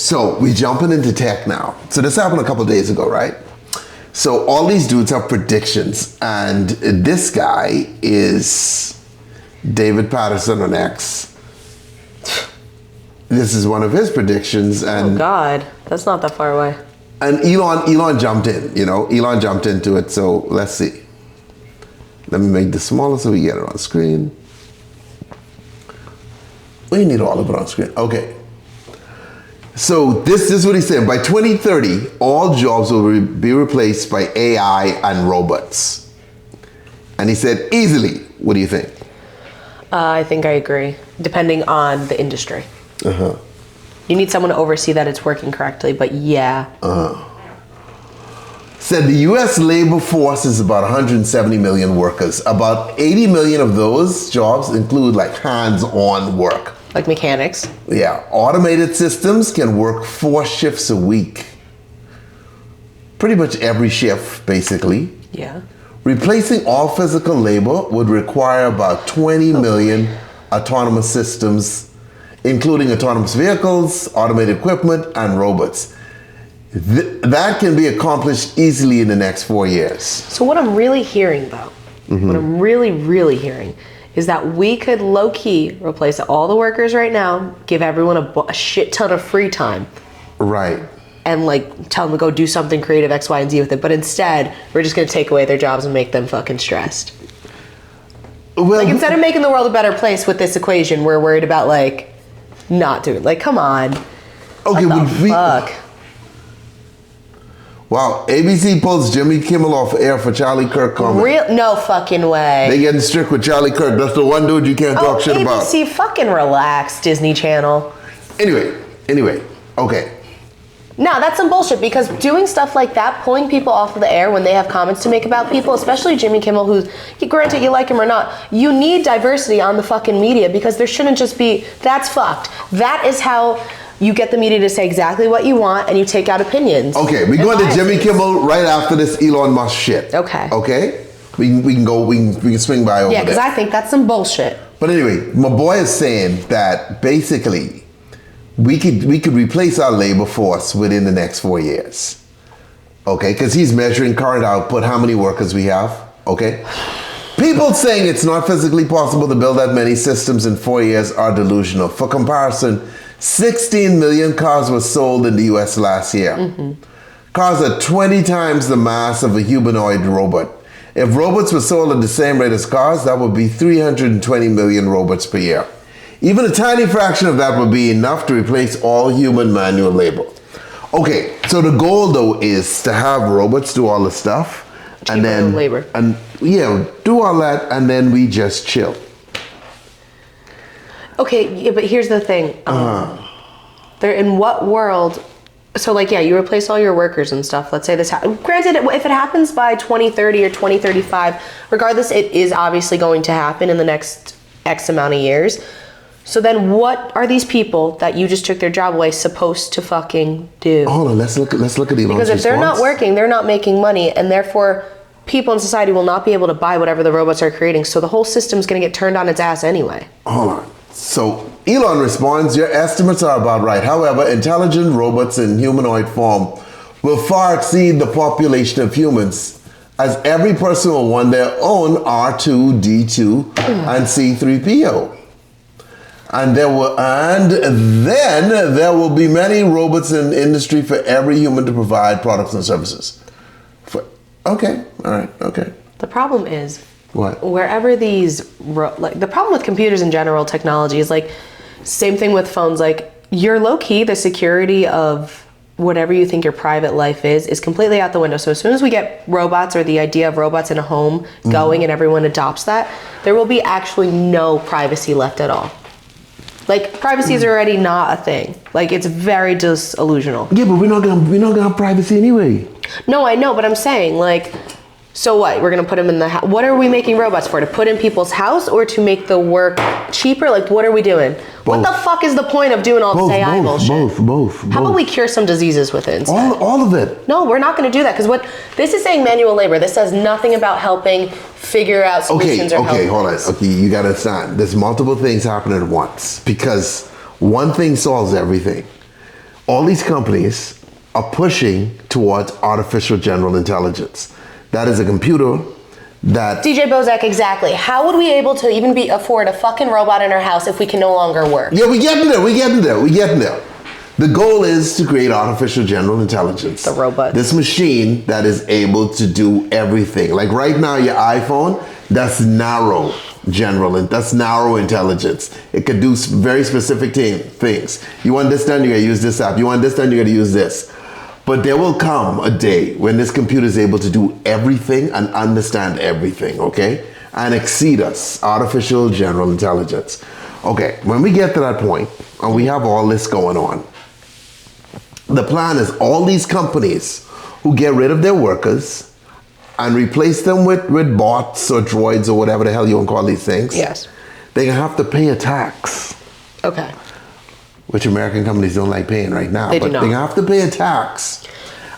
So we jumping into tech now. So this happened a couple of days ago, right? So all these dudes have predictions, and this guy is David Patterson on X. This is one of his predictions, and oh God, that's not that far away. And Elon jumped in. Elon jumped into it. So let's see. Let me make this smaller so we get it on screen. We need all of it on screen. Okay. So this is what he said. By 2030, all jobs will be replaced by AI and robots. And he said, easily. What do you think? I think I agree, depending on the industry. Uh-huh. You need someone to oversee that it's working correctly, but yeah. Said the U.S. labor force is about 170 million workers. About 80 million of those jobs include like hands-on work. Like mechanics. Yeah. Automated systems can work 4 shifts a week. Pretty much every shift, basically. Yeah. Replacing all physical labor would require about 20 million autonomous systems, including autonomous vehicles, automated equipment, and robots. That can be accomplished easily in the next 4 years. So what I'm really hearing, though, what I'm really, really hearing, is that we could low-key replace all the workers right now, give everyone a shit ton of free time. Right. And like tell them to go do something creative X, Y, and Z with it. But instead, we're just gonna take away their jobs and make them fucking stressed. Well, like instead of making the world a better place with this equation, we're worried about like not doing. Like, come on. Okay, what the fuck? Wow, ABC pulls Jimmy Kimmel off air for Charlie Kirk comment. No fucking way. They getting strict with Charlie Kirk. That's the one dude you can't talk shit about. ABC, fucking relax, Disney Channel. Anyway, okay. No, that's some bullshit, because doing stuff like that, pulling people off of the air when they have comments to make about people, especially Jimmy Kimmel, who's, granted you like him or not, you need diversity on the fucking media, because there shouldn't just be, that's fucked. That is how you get the media to say exactly what you want, and you take out opinions. Okay, we're going to Jimmy Kimmel right after this Elon Musk shit. Okay. Okay? We can swing by over there. Yeah, because I think that's some bullshit. But anyway, my boy is saying that basically we could replace our labor force within the next 4 years. Okay, because he's measuring current output, how many workers we have. Okay? People saying it's not physically possible to build that many systems in 4 years are delusional. For comparison, 16 million cars were sold in the US last year. Cars are 20 times the mass of a humanoid robot. If robots were sold at the same rate as cars, that would be 320 million robots per year. Even a tiny fraction of that would be enough to replace all human manual labor. Okay, so the goal though is to have robots do all the stuff, and then labor. And yeah, do all that, and then we just chill. Okay, yeah, but here's the thing. There, in what world? So, like, yeah, you replace all your workers and stuff. Let's say this. Granted, if it happens by 2030 or 2035, regardless, it is obviously going to happen in the next X amount of years. So then, what are these people that you just took their job away supposed to fucking do? Hold on, let's look at Elon's Because if they're not working, they're not making money, and therefore, people in society will not be able to buy whatever the robots are creating. So the whole system's going to get turned on its ass anyway. Hold on. So Elon responds, your estimates are about right. However, intelligent robots in humanoid form will far exceed the population of humans, as every person will want their own R2-D2 and C-3PO. And then there will be many robots in the industry for every human to provide products and services. Okay, all right, okay. The problem is, what? Wherever these, like, the problem with computers in general, technology, is like, same thing with phones, like, you're low-key, the security of whatever you think your private life is completely out the window. So as soon as we get robots, or the idea of robots in a home going and everyone adopts that, there will be actually no privacy left at all. Like, privacy is already not a thing. Like, it's very disillusional. Yeah, but we're not gonna have privacy anyway. No, I know, but I'm saying, like, so what? We're gonna put them in the house. What are we making robots for? To put in people's house, or to make the work cheaper? Like, what are we doing? Both. What the fuck is the point of doing all this AI bullshit? Both. How about we cure some diseases with it instead? All of it. No, we're not gonna do that, because what this is saying, manual labor. This says nothing about helping figure out solutions or helping. Okay, hold on. Okay, you gotta understand. There's multiple things happening at once, because one thing solves everything. all these companies are pushing towards artificial general intelligence. That is a computer that... DJ Bozak, exactly. How would we able to even afford a fucking robot in our house if we can no longer work? Yeah, we're getting there. The goal is to create artificial general intelligence. The robot. This machine that is able to do everything. Like right now, your iPhone, that's narrow intelligence. It could do very specific things. You want this done, you gotta use this app. You want this done, you gotta use this. But there will come a day when this computer is able to do everything and understand everything, okay? And exceed us, artificial general intelligence. Okay, when we get to that point, and we have all this going on, the plan is all these companies who get rid of their workers and replace them with bots or droids or whatever the hell you want to call these things. Yes. They're going to have to pay a tax. Okay. Which American companies don't like paying right now. They do not. They're going to have to pay a tax.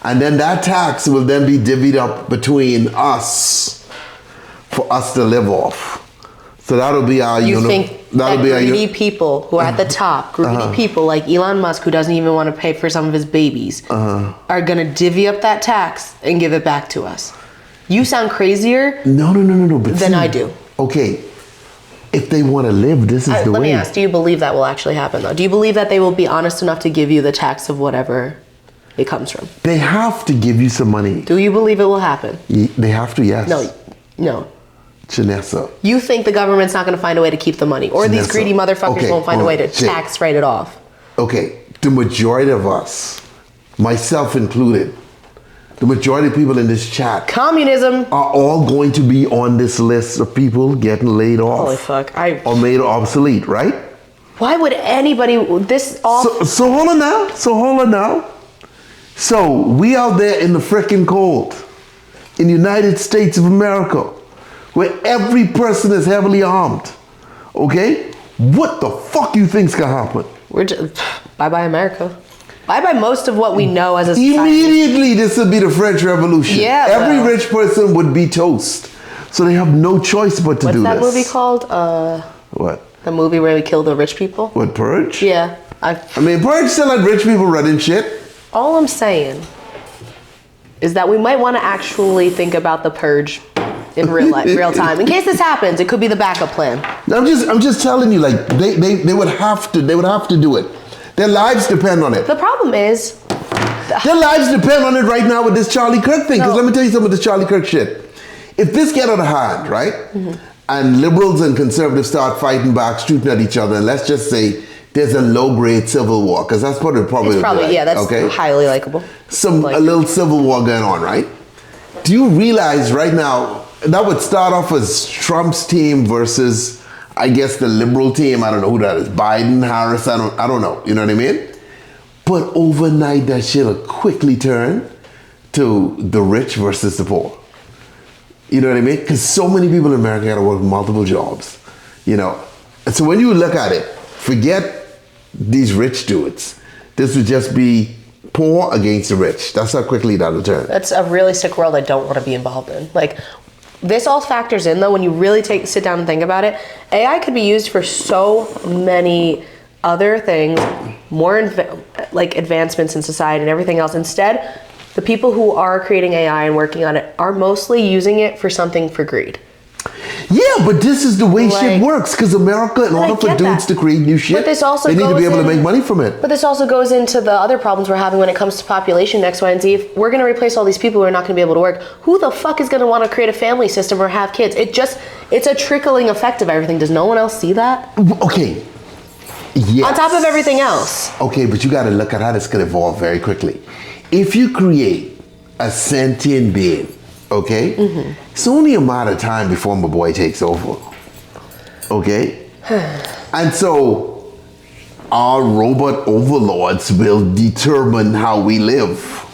And then that tax will then be divvied up between us for us to live off. So that'll be our... You think that greedy people who are at the top, greedy people like Elon Musk, who doesn't even want to pay for some of his babies, are going to divvy up that tax and give it back to us? You sound crazier than I do. Okay, if they want to live, this is the way. Let me ask, do you believe that will actually happen though? Do you believe that they will be honest enough to give you the tax of whatever it comes from? They have to give you some money. Do you believe it will happen? They have to, yes. No. Janessa. You think the government's not going to find a way to keep the money? Or these greedy motherfuckers won't find a way to tax write it off? Okay, the majority of us, myself included, the majority of people in this chat communism are all going to be on this list of people getting laid off. Holy fuck. Or made obsolete, right? Why would anybody So hold on now. So we out there in the frickin' cold in the United States of America where every person is heavily armed. Okay? What the fuck you think's gonna happen? We're just bye-bye America. Bye-bye most of what we know as a society. Immediately, this would be the French Revolution. Yeah, every rich person would be toast. So they have no choice but to do this. What's that movie called? What? The movie where we kill the rich people? What, Purge? Yeah. I mean, Purge still had rich people running shit. All I'm saying is that we might want to actually think about the Purge in real time. In case this happens, it could be the backup plan. I'm just telling you, like, they would have to do it. Their lives depend on it. The problem is... Their lives depend on it right now with this Charlie Kirk thing. Because let me tell you something with this Charlie Kirk shit. If this get out of hand, right? Mm-hmm. And liberals and conservatives start fighting back, shooting at each other, and let's just say there's a low-grade civil war, because that's probably like, yeah, that's highly likable. A little civil war going on, right? Do you realize right now, that would start off as Trump's team versus... I guess the liberal team, I don't know who that is, Biden, Harris, I don't know, you know what I mean? But overnight that shit'll quickly turn to the rich versus the poor. You know what I mean? Because so many people in America gotta work multiple jobs, you know? And so when you look at it, forget these rich dudes. This would just be poor against the rich. That's how quickly that'll turn. That's a realistic world I don't want to be involved in. Like, this all factors in though when you really sit down and think about it. AI could be used for so many other things, more advancements in society and everything else. Instead, the people who are creating AI and working on it are mostly using it for something for greed. Yeah, but this is the way shit works, because America, in order for dudes to create new shit, they need to be able to make money from it. But this also goes into the other problems we're having when it comes to population X, Y, and Z. If we're going to replace all these people who are not going to be able to work, who the fuck is going to want to create a family system or have kids? It's a trickling effect of everything. Does no one else see that? Okay. Yes. On top of everything else. Okay, but you got to look at how this could evolve very quickly. If you create a sentient being, okay? Mm-hmm. It's only a matter of time before my boy takes over. Okay? And so our robot overlords will determine how we live.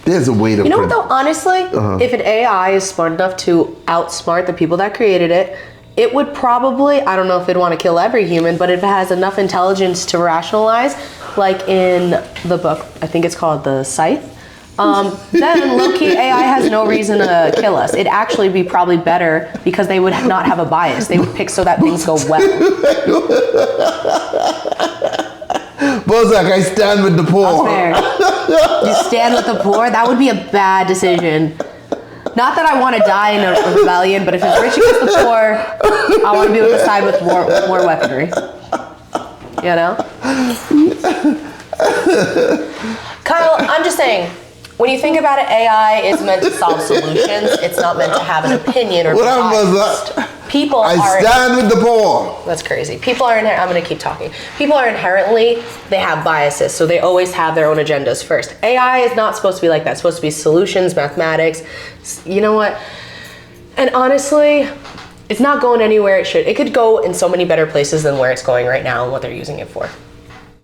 There's a way to... You know what though, honestly? If an AI is smart enough to outsmart the people that created it, it would probably, I don't know if it'd want to kill every human, but if it has enough intelligence to rationalize, like in the book, I think it's called The Scythe, then low-key AI has no reason to kill us. It'd actually be probably better because they would not have a bias. They would pick so that things go well. Bozak, I stand with the poor. That's fair. You stand with the poor? That would be a bad decision. Not that I want to die in a rebellion, but if it's rich against the poor, I want to be with the side with more weaponry. You know? Kyle, I'm just saying, when you think about it, AI is meant to solve solutions. It's not meant to have an opinion or be biased. People I stand with the poor. That's crazy. People are I'm going to keep talking. People are inherently, they have biases, so they always have their own agendas first. AI is not supposed to be like that. It's supposed to be solutions, mathematics. You know what? And honestly, it's not going anywhere it should. It could go in so many better places than where it's going right now and what they're using it for.